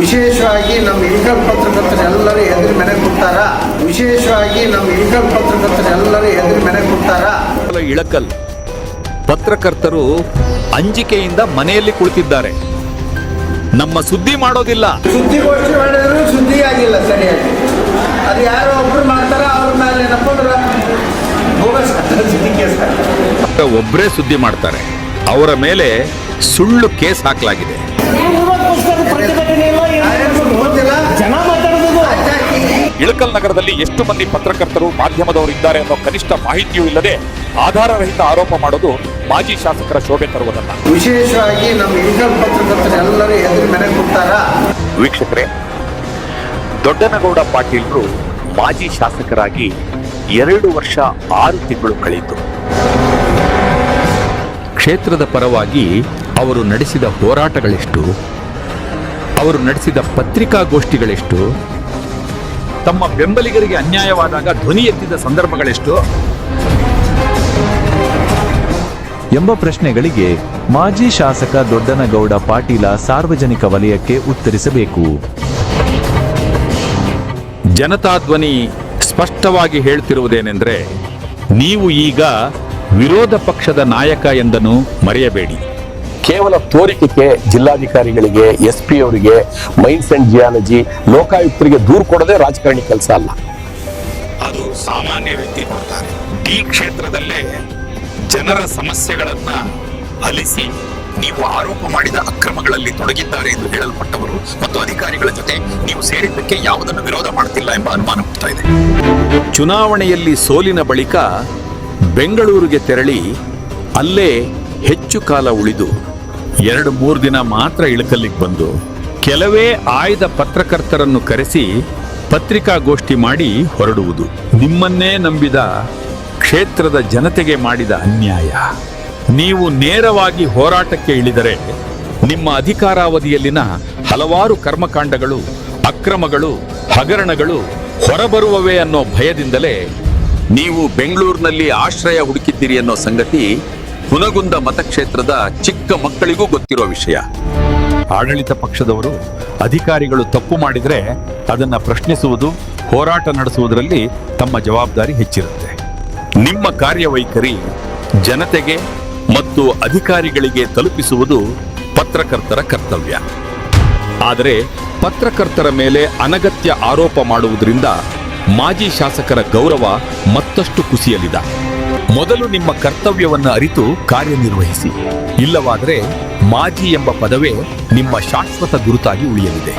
ವಿಶೇಷವಾಗಿ ನಮ್ಮ ಇಳಕಲ್ ಪತ್ರಕರ್ತರೆಲ್ಲರೂ ಎದುರು ಮನೆ ಕೊಡ್ತಾರ. ವಿಶೇಷವಾಗಿ ನಮ್ಮ ಇಳಕಲ್ ಪತ್ರಕರ್ತರೆಲ್ಲರೂ ಎದುರು ಮನೆ ಕೊಡ್ತಾರ. ಇಳಕಲ್ ಪತ್ರಕರ್ತರು ಅಂಜಿಕೆಯಿಂದ ಮನೆಯಲ್ಲಿ ಕುಳಿತಿದ್ದಾರೆ. ನಮ್ಮ ಸುದ್ದಿ ಮಾಡೋದಿಲ್ಲ. ಸುದ್ದಿಗೋಷ್ಠಿ ಮಾಡಿದ್ರು ಸುದ್ದಿ ಆಗಿಲ್ಲ ಸರಿಯಾಗಿ. ಅದು ಯಾರೋ ಒಬ್ರು ಮಾಡ್ತಾರ, ಅವ್ರ ಮೇಲೆ ಒಬ್ಬರೇ ಸುದ್ದಿ ಮಾಡ್ತಾರೆ, ಅವರ ಮೇಲೆ ಸುಳ್ಳು ಕೇಸ್ ಹಾಕಲಾಗಿದೆ. ಇಳಕಲ್ ನಗರದಲ್ಲಿ ಎಷ್ಟು ಮಂದಿ ಪತ್ರಕರ್ತರು ಮಾಧ್ಯಮದವರು ಇದ್ದಾರೆ ಅನ್ನೋ ಕನಿಷ್ಠ ಮಾಹಿತಿಯೂ ಇಲ್ಲದೆ ಆಧಾರರಹಿತ ಆರೋಪ ಮಾಡೋದು ಮಾಜಿ ಶಾಸಕರ ಶೋಭೆ ತರುವುದಲ್ಲ. ವಿಶೇಷವಾಗಿ ನಮ್ಮ ಇಳಕಲ್ ಪತ್ರಕರ್ತರೆಲ್ಲರೂ ಎದುರು ಮನೆ ಕೊಡ್ತಾರ. ವೀಕ್ಷಕರೇ, ದೊಡ್ಡನಗೌಡ ಪಾಟೀಲ್ರು ಮಾಜಿ ಶಾಸಕರಾಗಿ 2 ವರ್ಷ 6 ತಿಂಗಳು ಕಳೆಯಿತು. ಕ್ಷೇತ್ರದ ಪರವಾಗಿ ಅವರು ನಡೆಸಿದ ಹೋರಾಟಗಳೆಷ್ಟು, ಅವರು ನಡೆಸಿದ ಪತ್ರಿಕಾಗೋಷ್ಠಿಗಳೆಷ್ಟು, ತಮ್ಮ ಬೆಂಬಲಿಗರಿಗೆ ಅನ್ಯಾಯವಾದಾಗ ಧ್ವನಿ ಎತ್ತಿದ ಸಂದರ್ಭಗಳೆಷ್ಟು ಎಂಬ ಪ್ರಶ್ನೆಗಳಿಗೆ ಮಾಜಿ ಶಾಸಕ ದೊಡ್ಡನಗೌಡ ಪಾಟೀಲ ಸಾರ್ವಜನಿಕ ವಲಯಕ್ಕೆ ಉತ್ತರಿಸಬೇಕು. ಜನತಾ ಧ್ವನಿ ಸ್ಪಷ್ಟವಾಗಿ ಹೇಳ್ತಿರುವುದೇನೆಂದ್ರೆ, ನೀವು ಈಗ ವಿರೋಧ ಪಕ್ಷದ ನಾಯಕ ಎಂದನ್ನು ಮರೆಯಬೇಡಿ. ಕೇವಲ ತೋರಿಕೆಗೆ ಜಿಲ್ಲಾಧಿಕಾರಿಗಳಿಗೆ, SP ಅವರಿಗೆ, ಮೈನ್ಸ್ ಅಂಡ್ ಜಿಯಾಲಜಿ, ಲೋಕಾಯುಕ್ತರಿಗೆ ದೂರು ಕೊಡದೆ ರಾಜಕಾರಣಿ ಕೆಲಸ ಅಲ್ಲ. ಅದು ಸಾಮಾನ್ಯ ವ್ಯಕ್ತಿ ನೋಡ್ತಾರೆ. ಈ ಕ್ಷೇತ್ರದಲ್ಲೇ ಜನರ ಸಮಸ್ಯೆಗಳನ್ನ ಅಲಿಸಿ ನೀವು ಆರೋಪ ಮಾಡಿದ ಅಕ್ರಮಗಳಲ್ಲಿ ತೊಡಗಿದ್ದಾರೆ ಎಂದು ಹೇಳಲ್ಪಟ್ಟವರು ಮತ್ತು ಅಧಿಕಾರಿಗಳ ಜೊತೆ ನೀವು ಸೇರಿದ್ದಕ್ಕೆ ಯಾವುದನ್ನು ವಿರೋಧ ಮಾಡುತ್ತಿಲ್ಲ ಎಂಬ ಅನುಮಾನ ಹುಟ್ಟುತ್ತಾ ಇದೆ. ಚುನಾವಣೆಯಲ್ಲಿ ಸೋಲಿನ ಬಳಿಕ ಬೆಂಗಳೂರಿಗೆ ತೆರಳಿ ಅಲ್ಲೇ ಹೆಚ್ಚು ಕಾಲ ಉಳಿದು 2-3 ದಿನ ಮಾತ್ರ ಇಳಕಲ್ಲಿಗೆ ಬಂದು ಕೆಲವೇ ಆಯ್ದ ಪತ್ರಕರ್ತರನ್ನು ಕರೆಸಿ ಪತ್ರಿಕಾಗೋಷ್ಠಿ ಮಾಡಿ ಹೊರಡುವುದು ನಿಮ್ಮನ್ನೇ ನಂಬಿದ ಕ್ಷೇತ್ರದ ಜನತೆಗೆ ಮಾಡಿದ ಅನ್ಯಾಯ. ನೀವು ನೇರವಾಗಿ ಹೋರಾಟಕ್ಕೆ ಇಳಿದರೆ ನಿಮ್ಮ ಅಧಿಕಾರಾವಧಿಯಲ್ಲಿನ ಹಲವಾರು ಕರ್ಮಕಾಂಡಗಳು, ಅಕ್ರಮಗಳು, ಹಗರಣಗಳು ಹೊರಬರುವವೇ ಅನ್ನೋ ಭಯದಿಂದಲೇ ನೀವು ಬೆಂಗಳೂರಿನಲ್ಲಿ ಆಶ್ರಯ ಹುಡುಕಿದ್ದೀರಿ ಅನ್ನೋ ಸಂಗತಿ ಹುನಗುಂದ ಮತಕ್ಷೇತ್ರದ ಚಿಕ್ಕ ಮಕ್ಕಳಿಗೂ ಗೊತ್ತಿರೋ ವಿಷಯ. ಆಡಳಿತ ಪಕ್ಷದವರು, ಅಧಿಕಾರಿಗಳು ತಪ್ಪು ಮಾಡಿದರೆ ಅದನ್ನ ಪ್ರಶ್ನಿಸುವುದು, ಹೋರಾಟ ನಡೆಸುವುದರಲ್ಲಿ ತಮ್ಮ ಜವಾಬ್ದಾರಿ ಹೆಚ್ಚಿರುತ್ತೆ. ನಿಮ್ಮ ಕಾರ್ಯವೈಖರಿ ಜನತೆಗೆ ಮತ್ತು ಅಧಿಕಾರಿಗಳಿಗೆ ತಲುಪಿಸುವುದು ಪತ್ರಕರ್ತರ ಕರ್ತವ್ಯ. ಆದರೆ ಪತ್ರಕರ್ತರ ಮೇಲೆ ಅನಗತ್ಯ ಆರೋಪ ಮಾಡುವುದರಿಂದ ಮಾಜಿ ಶಾಸಕರ ಗೌರವ ಮತ್ತಷ್ಟು ಕುಸಿಯಲಿದೆ. ಮೊದಲು ನಿಮ್ಮ ಕರ್ತವ್ಯವನ್ನು ಅರಿತು ಕಾರ್ಯನಿರ್ವಹಿಸಿ. ಇಲ್ಲವಾದರೆ ಮಾಜಿ ಎಂಬ ಪದವೇ ನಿಮ್ಮ ಶಾಶ್ವತ ಗುರುತಾಗಿ ಉಳಿಯಲಿದೆ.